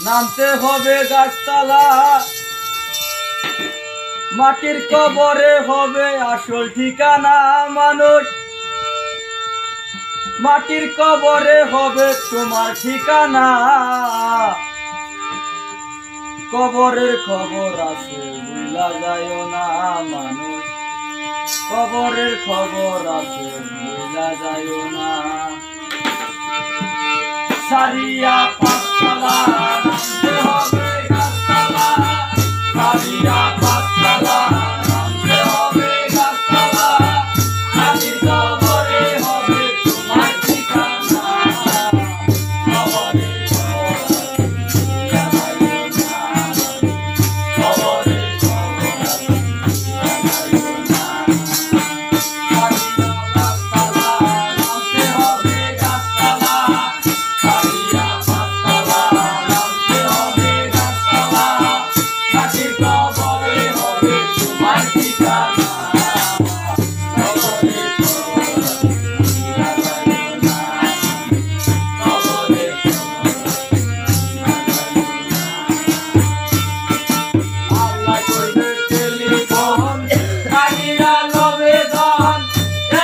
নামতে হবে গাছতলা, মাটির কবরে হবে আসল ঠিকানা। মানুষ মাটির কবরে হবে তোমার ঠিকানা। কবরের খবর আছে ভুলা যায় না মানুষ, কবরের খবর আছে ভুলা যায় না। সারিয়া পাঁচতলা নামতে হবে গাছতলা, সারিয়া পাঁচতলা নামতে হবে গাছতলা, মাটির কবরে হবে তোমার ঠিকানা। কবরের খবর আছে ভুলা যায় না, কবরের খবর আছে ভুলা যায় না। সারিয়া পাঁচতলা নামতে হবে গাছতলা, সারিয়া পাঁচতলা নামতে হবে গাছতলা, মাটির কবরে হবে তোমার ঠিকানা। কবরের খবর আছে ভুলা যায় না, কবরের খবর আছে ভুলা যায় না। আল্লাহ করবে টেলিফোন, কানিয়া লবে দন,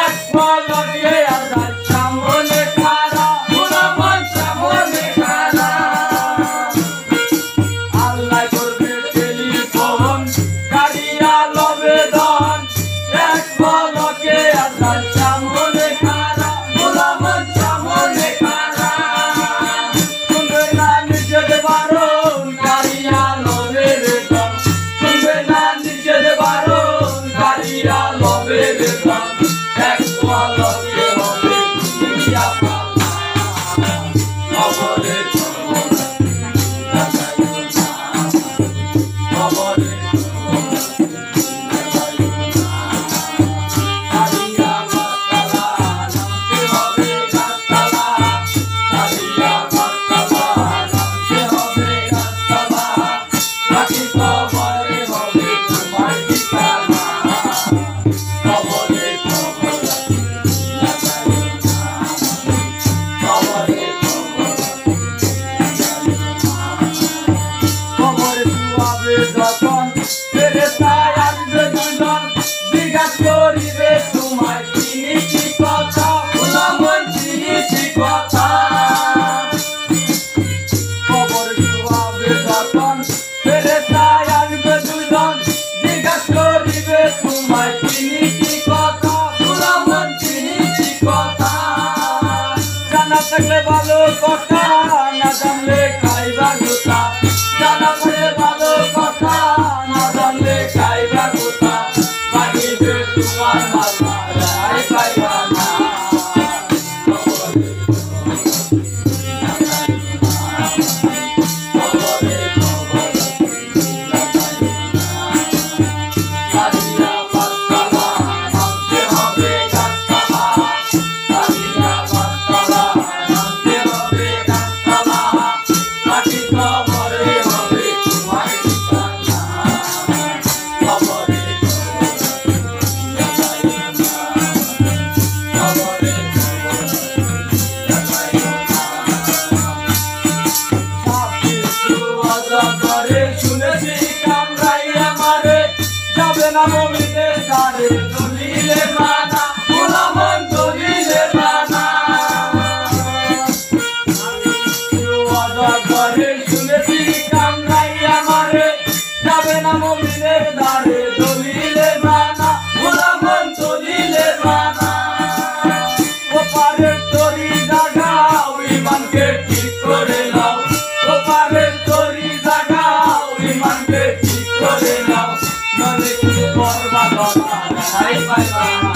এক পলকে আজাদ সামনে খাড়া, গোলাপন সামনে খাড়া। আল্লাহ করবে টেলিফোন, কানিয়া লবে দন, এক পলকে আজাদ সামনে খাড়া, গোলাপন সামনে খাড়া। শুনবে না নিজের বারণ, কানিয়া লবে বেদন, শুনবে না নিজের বারণ, কানিয়া লবে বেদন, এক পলকে হবে দুনিয়া পালা। কবরের খবর আছে ভুলা যায় না, কবরের খবর আছে ভুলা যায় না। সারিয়া পাঁচতলা নামতে হবে গাছতলা, সারিয়া পাঁচতলা নামতে হবে গাছতলা, মাটির কবরে হবে তোমার ঠিকানা। কবরের খবর আছে ভুলা যায় না, কবরের খবর আছে ভুলা যায় না। কবরে শুয়াবে যখন ফেরেশতায় আসবে দুজন, জিজ্ঞাসা করিবে তোমায় চিনি কি কথা, গোলামন চিনি কি কথা। কবরে শুয়াবে যখন ফেরেশতায় আসবে দুজন, জিজ্ঞাসা করিবে তোমায় চিনি কি কথা, গোলামন চিনি কি কথা। জানা থাকলে ভালো কথা, না জানলে খাইবা গোটা, জানা থাকলে ভালো কথা, না জানলে খাইবা গোটা, বাকিবে তোমার মাথা রায় পাইবা না। কবরের খবর আছে ভুলা যায় না, কবরের খবর আছে ভুলা যায় না। সারিয়া পাঁচতলা নামতে হবে গাছতলা, সারিয়া পাঁচতলা নামতে হবে গাছতলা, মাটির কবরে হবে তোমার ঠিকানা। কবরের খবর আছে ভুলা যায় না, কবরের খবর আছে ভুলা যায় না। সবকিছু অজগরে শুনেছি কামড়াইয়া মারে, যাবে না মুমিনের দ্বারে দলিলে মানা, গোলামন দলিলে মানা। অজগরে শুনেছি কামড়াইয়া মারে, যাবে না মুমিনের দ্বারে দলিলে মানা, গোলামন দলিলে মানা। ওপারের তরি জাগাও ইমানকে ঠিক করে নাও, ওপারের তরি জাগাও ইমানকে ঠিক করে নাও, নলে কি বরবাদ হবে, রেহাই পাইবা না।